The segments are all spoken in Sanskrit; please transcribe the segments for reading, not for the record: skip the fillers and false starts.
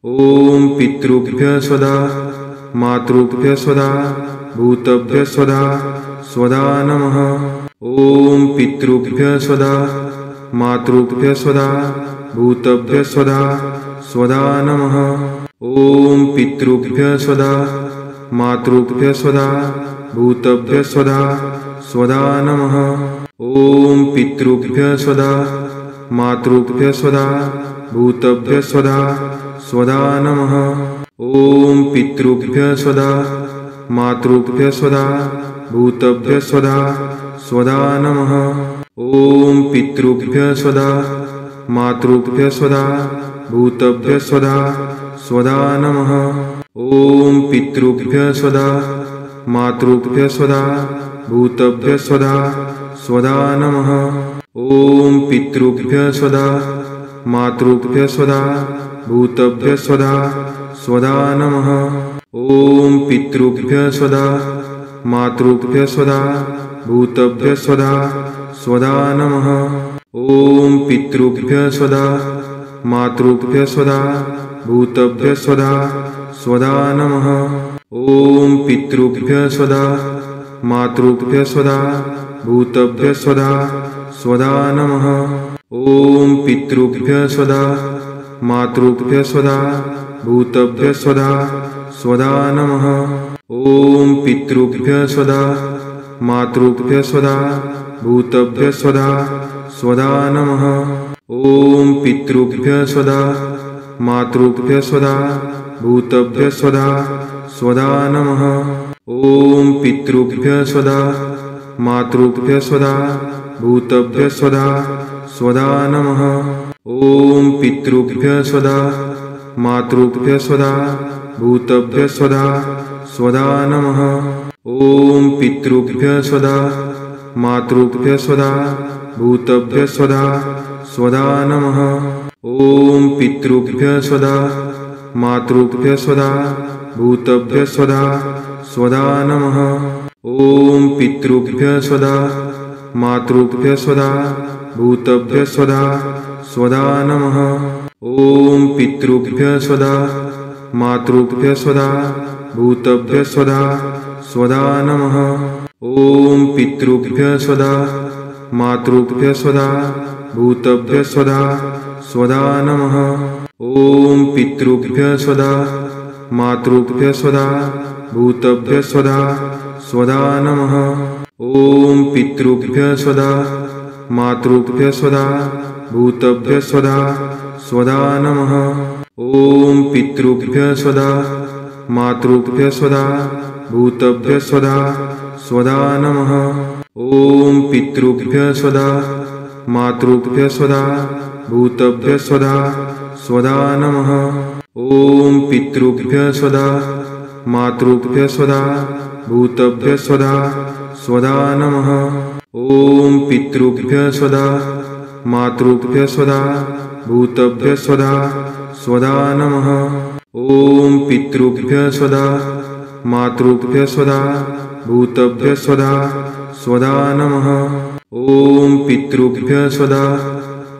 ॐ पितृभ्यः स्वधा मातृभ्यः स्वधा भूतभ्यः स्वधा स्वधा नमः। ॐ पितृभ्यः स्वधा मातृभ्यः स्वधा भूतभ्यः स्वधा स्वधा नमः। ॐ पितृभ्यः स्वधा मातृभ्यः स्वधा भूतभ्यः स्वधा स्वधा नमः। ॐ पितृभ्यः स्वधा मातृभ्यः स्वधा भूतभ्यः स्वधा स्वधा नमः। ॐ पितृभ्यः स्वधा मातृभ्यः स्वधा भूतभ्यः स्वधा स्वधा नमः। ॐ पितृभ्यः स्वधा मातृभ्यः स्वधा भूतभ्यः स्वधा स्वधा नमः। ॐ पितृभ्यः स्वधा मातृभ्यः स्वधा भूतभ्यः स्वधा स्वधा नमः। ॐ पितृभ्यः स्वधा मातृभ्यः स्वधा भूतभ्यः स्वधा स्वधा नमः। ॐ पितृभ्यः स्वधा मातृभ्यः स्वधा भूतभ्यः स्वधा स्वधा नमः। ॐ पितृभ्यः स्वधा मातृभ्यः स्वधा भूतभ्यः स्वधा स्वधा नमः। ॐ पितृभ्यः स्वधा मातृभ्यः स्वधा भूतभ्यः स्वधा स्वधा नमः। ॐ पितृभ्यः स्वधा मातृभ्यः स्वधा भूतभ्यः स्वधा स्वधा नमः। ॐ पितृभ्यः स्वधा मातृभ्यः स्वधा भूतभ्यः स्वधा स्वधा नमः। ॐ पितृभ्यः स्वधा मातृभ्यः स्वधा भूतभ्यः स्वधा स्वधा नमः। ॐ पितृभ्यः स्वधा मातृभ्यः स्वधा भूतभ्यः स्वधा स्वधा नमः। ॐ पितृभ्यः स्वधा मातृभ्यः स्वधा भूतभ्यः स्वधा स्वधा नमः। ॐ पितृभ्यः स्वधा मातृभ्यः स्वधा भूतभ्यः स्वधा स्वधा नमः। ॐ पितृभ्यः स्वधा मातृभ्यः स्वधा भूतभ्यः स्वधा स्वधा नमः। ॐ पितृभ्यः स्वधा मातृभ्यः स्वधा भूतभ्यः स्वधा स्वधा नमः। ॐ पितृभ्यः स्वधा मातृभ्यः स्वधा भूतभ्यः स्वधा स्वधा नमः। ॐ पितृभ्यः स्वधा मातृभ्यः स्वधा भूतभ्यः स्वधा स्वधा नमः। ॐ पितृभ्यः स्वधा मातृभ्यः स्वधा भूतभ्यः स्वधा स्वधा नमः। ॐ पितृभ्यः स्वधा मातृभ्यः स्वधा भूतभ्यः स्वधा स्वधा नमः। ॐ पितृभ्यः स्वधा मातृभ्यः स्वधा भूतभ्यः स्वधा स्वधा नमः। ॐ पितृभ्यः स्वधा मातृभ्यः स्वधा भूतभ्यः स्वधा स्वधा नमः। ॐ पितृभ्यः स्वधा मातृभ्यः स्वधा भूतभ्यः स्वधा स्वधा नमः। ॐ पितृभ्यः स्वधा मातृभ्यः स्वधा भूतभ्यः स्वधा स्वधा नमः। ॐ पितृभ्यः स्वधा मातृभ्यः स्वधा भूतभ्यः स्वधा स्वधा नमः। ॐ पितृभ्यः स्वधा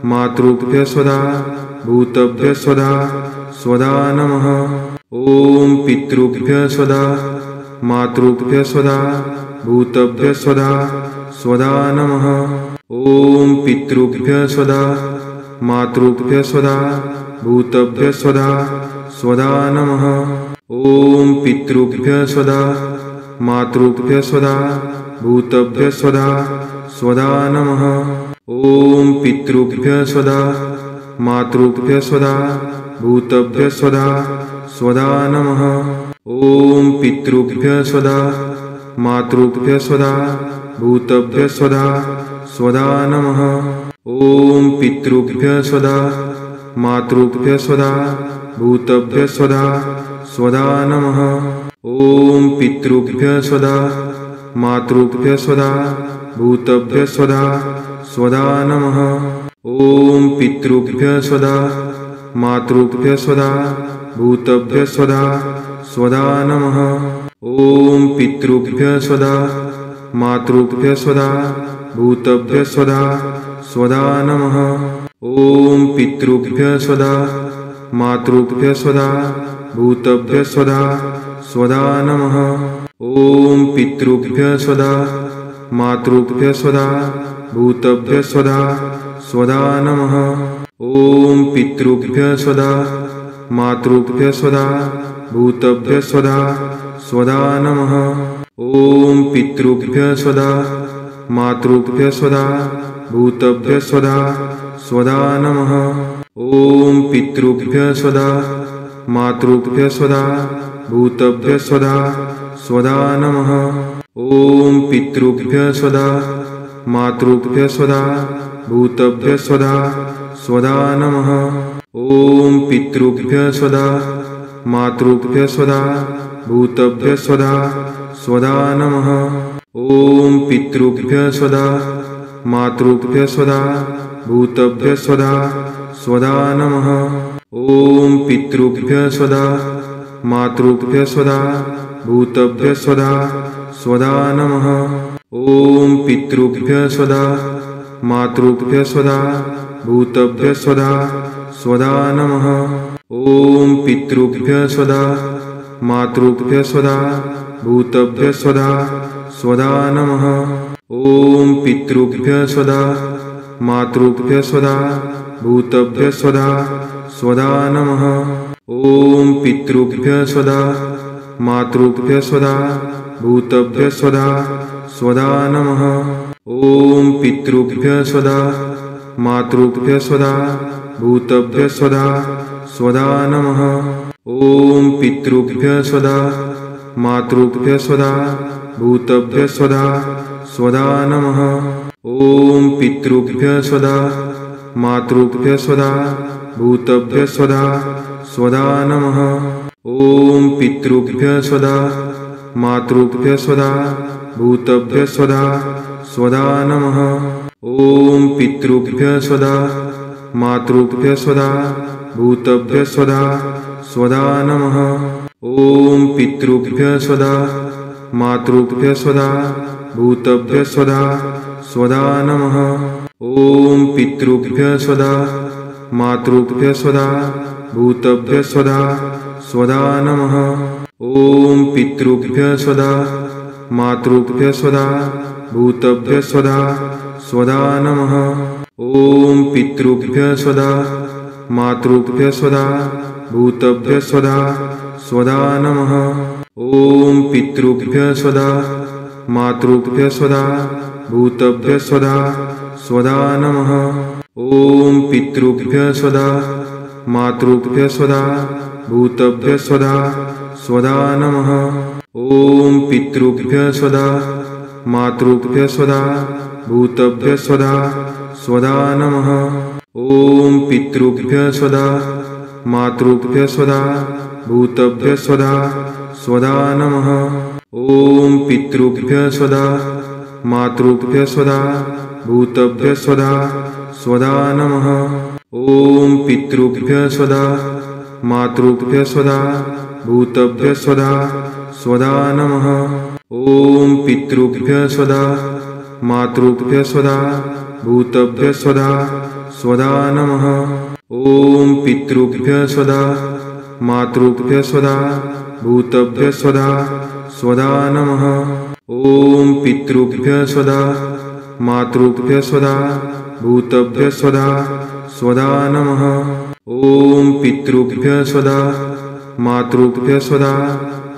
मातृभ्यः स्वधा भूतभ्यः स्वधा स्वधा नमः। ॐ पितृभ्यः स्वधा मातृभ्यः स्वधा भूतभ्यः स्वधा स्वधा नमः। ॐ पितृभ्यः स्वधा मातृभ्यः स्वधा भूतभ्यः स्वधा स्वधा नमः। ॐ पितृभ्यः स्वधा मातृभ्यः स्वधा भूतभ्यः स्वधा स्वधा नमः। ॐ पितृभ्यः स्वधा मातृभ्यः स्वधा भूतभ्यः स्वधा स्वधा नमः। ॐ पितृभ्यः स्वधा मातृभ्यः स्वधा भूतभ्यः स्वधा स्वधा नमः। ॐ पितृभ्यः स्वधा मातृभ्यः स्वधा भूतभ्यः स्वधा स्वधा नमः। ॐ पितृभ्यः स्वधा मातृभ्यः स्वधा भूतभ्यः स्वधा स्वधा नमः। ॐ पितृभ्यः स्वधा मातृभ्यः स्वधा भूतभ्यः स्वधा स्वधा नमः। ॐ पितृभ्यः स्वधा मातृभ्यः स्वधा भूतभ्यः स्वधा स्वधा नमः। ॐ पितृभ्यः स्वधा मातृभ्यः स्वधा भूतभ्यः स्वधा स्वधा नमः। ॐ पितृभ्यः स्वधा मातृभ्यः स्वधा भूतभ्यः स्वधा स्वधा नमः। ॐ पितृभ्यः स्वधा मातृभ्यः स्वधा भूतभ्यः स्वधा स्वधा नमः। ॐ पितृभ्यः स्वधा मातृभ्यः स्वधा भूतभ्यः स्वधा स्वधा नमः। ॐ पितृभ्यः स्वधा मातृभ्यः स्वधा भूतभ्यः स्वधा स्वधा नमः। ॐ पितृभ्यः स्वधा मातृभ्यः स्वधा भूतभ्यः स्वधा स्वधा नमः। ॐ पितृभ्यः स्वधा मातृभ्यः स्वधा भूतभ्यः स्वधा स्वधा नमः। ॐ पितृभ्यः स्वधा मातृभ्यः स्वधा भूतभ्यः स्वधा स्वधा नमः। ॐ पितृभ्यः स्वधा मातृभ्यः स्वधा भूतभ्यः स्वधा स्वधा नमः। ॐ पितृभ्यः स्वधा मातृभ्यः स्वधा भूतभ्यः स्वधा स्वधा नमः। ॐ पितृभ्यः स्वधा मातृभ्यः स्वधा भूतभ्यः स्वधा स्वधा नमः। ॐ पितृभ्यः स्वधा मातृभ्यः स्वधा भूतभ्यः स्वधा स्वधा नमः। ॐ पितृभ्यः स्वधा मातृभ्यः स्वधा भूतभ्यः स्वधा स्वधा नमः। ॐ पितृभ्यः स्वधा मातृभ्यः स्वधा भूतभ्यः स्वधा स्वधा नमः। ॐ पितृभ्यः स्वधा मातृभ्यः स्वधा भूतभ्यः स्वधा स्वधा नमः। ॐ पितृभ्यः स्वधा मातृभ्यः स्वधा भूतभ्यः स्वधा स्वधा नमः। ॐ पितृभ्यः स्वधा मातृभ्यः स्वधा भूतभ्यः स्वधा स्वधा नमः। ॐ पितृभ्यः स्वधा मातृभ्यः स्वधा भूतभ्यः स्वधा स्वधा नमः। ॐ पितृभ्यः स्वधा मातृभ्यः स्वधा भूतभ्यः स्वधा स्वधा नमः। ॐ पितृभ्यः स्वधा मातृभ्यः स्वधा भूतभ्यः स्वधा स्वधा नमः। ॐ पितृभ्यः स्वधा मातृभ्यः स्वधा भूतभ्यः स्वधा स्वधा नमः। ॐ पितृभ्यः स्वधा मातृभ्यः स्वधा भूतभ्यः स्वधा स्वधा नमः। ॐ पितृभ्यः स्वधा मातृभ्यः स्वधा भूतभ्यः स्वधा स्वधा नमः। ॐ पितृभ्यः स्वधा मातृभ्यः स्वधा भूतभ्यः स्वधा स्वधा नमः। ॐ पितृभ्यः स्वधा मातृभ्यः स्वधा भूतभ्यः स्वधा स्वधा नमः। ॐ पितृभ्यः स्वधा मातृभ्यः स्वधा भूतभ्यः स्वधा स्वधा नमः। ॐ पितृभ्यः स्वधा मातृभ्यः स्वधा भूतभ्यः स्वधा स्वधा नमः। ॐ पितृभ्यः स्वधा मातृभ्यः स्वधा भूतभ्यः स्वधा स्वधा नमः। ॐ पितृभ्यः स्वधा मातृभ्यः स्वधा भूतभ्यः स्वधा स्वधा नमः। ॐ पितृभ्यः स्वधा मातृभ्यः स्वधा भूतभ्यः स्वधा स्वधा नमः। ॐ पितृभ्यः स्वधा मातृभ्यः स्वधा भूतभ्यः स्वधा स्वधा नमः। ॐ पितृभ्यः स्वधा मातृभ्यः स्वधा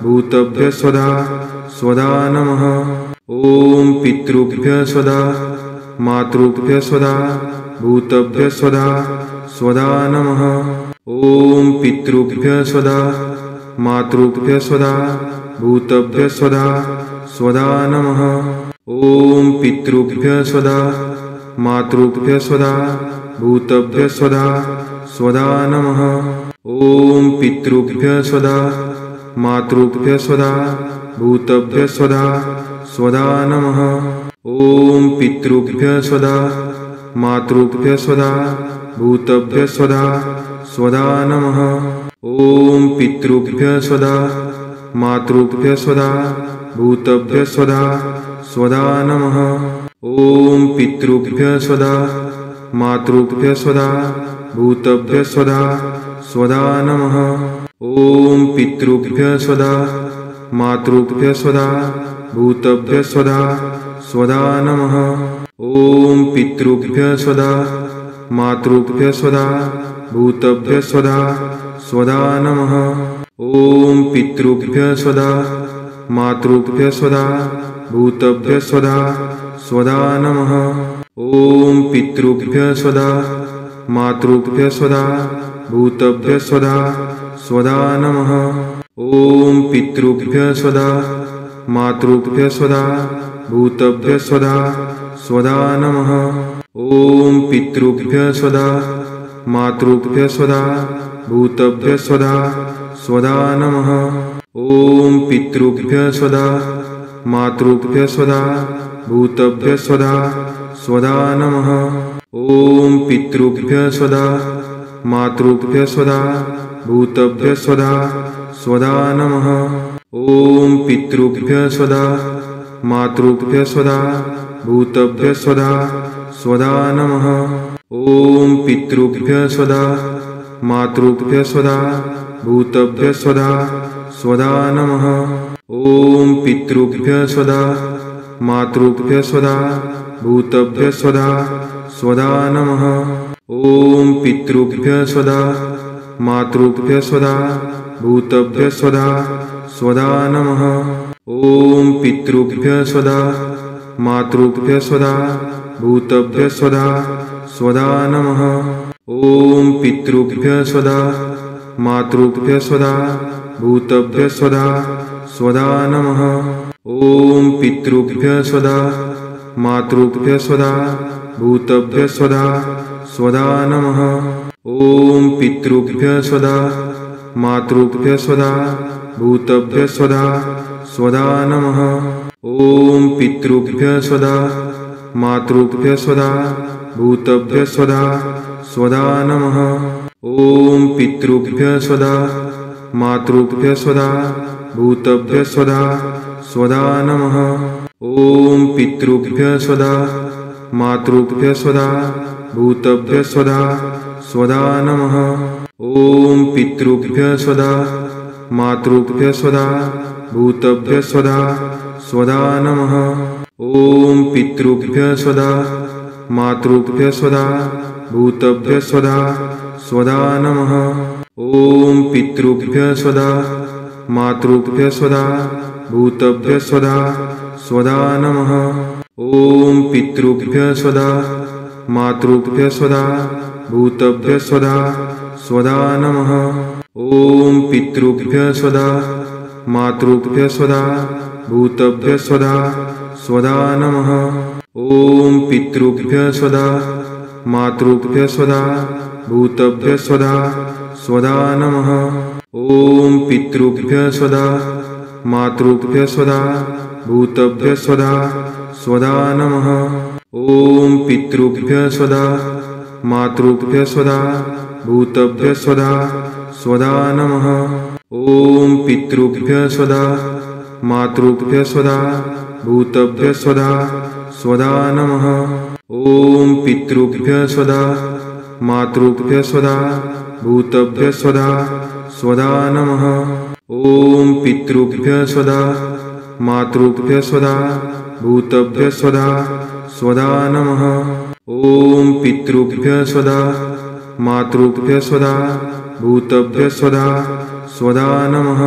भूतभ्यः स्वधा स्वधा नमः। ॐ पितृभ्यः स्वधा मातृभ्यः स्वधा भूतभ्यः स्वधा स्वधा नमः। ॐ पितृभ्यः स्वधा मातृभ्यः स्वधा भूतभ्यः स्वधा स्वधा नमः। ॐ पितृभ्यः स्वधा मातृभ्यः स्वधा भूतभ्यः स्वधा स्वधा नमः। ॐ पितृभ्यः स्वधा मातृभ्यः स्वधा भूतभ्यः स्वधा स्वधा नमः। ॐ पितृभ्यः स्वधा मातृभ्यः स्वधा भूतभ्यः स्वधा स्वधा नमः। ॐ पितृभ्यः स्वधा मातृभ्यः स्वधा भूतभ्यः स्वधा स्वधा नमः। ॐ पितृभ्यः स्वधा मातृभ्यः स्वधा भूतभ्यः स्वधा स्वधा नमः। ॐ पितृभ्यः स्वधा मातृभ्यः स्वधा भूतभ्यः स्वधा स्वधा नमः। ॐ पितृभ्यः स्वधा मातृभ्यः स्वधा भूतभ्यः स्वधा स्वधा नमः। ॐ पितृभ्यः स्वधा मातृभ्यः स्वधा भूतभ्यः स्वधा स्वधा नमः। ॐ पितृभ्यः स्वधा मातृभ्यः स्वधा भूतभ्यः स्वधा स्वधा नमः। ॐ पितृभ्यः स्वधा मातृभ्यः स्वधा भूतभ्यः स्वधा स्वधा नमः। ॐ पितृभ्यः स्वधा मातृभ्यः स्वधा भूतभ्यः स्वधा स्वधा नमः। ॐ पितृभ्यः स्वधा मातृभ्यः स्वधा भूतभ्यः स्वधा स्वधा नमः। ॐ पितृभ्यः स्वधा मातृभ्यः स्वधा भूतभ्यः स्वधा स्वधा नमः। ॐ पितृभ्यः स्वधा मातृभ्यः स्वधा भूतभ्यः स्वधा स्वधा नमः। ॐ पितृभ्यः स्वधा मातृभ्यः स्वधा भूतभ्यः स्वधा स्वधा नमः। ॐ पितृभ्यः स्वधा मातृभ्यः स्वधा भूतभ्यः स्वधा स्वधा नमः। ॐ पितृभ्यः स्वधा मातृभ्यः स्वधा भूतभ्यः स्वधा स्वधा नमः। ॐ पितृभ्यः स्वधा मातृभ्यः स्वधा भूतभ्यः स्वधा स्वधा नमः। ॐ पितृभ्यः स्वधा मातृभ्यः स्वधा भूतभ्यः स्वधा स्वधा नमः। ॐ पितृभ्यः स्वधा मातृभ्यः स्वधा भूतभ्यः स्वधा स्वधा नमः। ॐ पितृभ्यः स्वधा मातृभ्यः स्वधा भूतभ्यः स्वधा स्वधा नमः। ॐ पितृभ्यः स्वधा मातृभ्यः स्वधा भूतभ्यः स्वधा स्वधा नमः। ॐ पितृभ्यः स्वधा मातृभ्यः स्वधा भूतभ्यः स्वधा स्वधा नमः। ॐ पितृभ्यः स्वधा मातृभ्यः स्वधा भूतभ्यः स्वधा स्वधा नमः। ॐ पितृभ्यः स्वधा मातृभ्यः स्वधा भूतभ्यः स्वधा स्वधा नमः। ॐ पितृभ्यः स्वधा मातृभ्यः स्वधा भूतभ्यः स्वधा स्वधा नमः। ॐ पितृभ्यः स्वधा मातृभ्यः स्वधा भूतभ्यः स्वधा स्वधा नमः। ॐ पितृभ्यः स्वधा मातृभ्यः स्वधा भूतभ्यः स्वधा स्वधा नमः। ॐ पितृभ्यः स्वधा मातृभ्यः स्वधा भूतभ्यः स्वधा स्वधा नमः। ॐ पितृभ्यः स्वधा मातृभ्यः स्वधा भूतभ्यः स्वधा स्वधा नमः। ॐ पितृभ्यः स्वधा मातृभ्यः स्वधा भूतभ्यः स्वधा स्वधा नमः। ॐ पितृभ्यः स्वधा मातृभ्यः स्वधा भूतभ्यः स्वधा स्वधा नमः। ॐ पितृभ्यः स्वधा मातृभ्यः स्वधा भूतभ्यः स्वधा स्वधा नमः। ॐ पितृभ्यः स्वधा मातृभ्यः स्वधा भूतभ्यः स्वधा स्वधा नमः। ॐ पितृभ्यः स्वधा मातृभ्यः स्वधा भूतभ्यः स्वधा स्वधा नमः। ॐ पितृभ्यः स्वधा मातृभ्यः स्वधा भूतभ्यः स्वधा स्वधा नमः।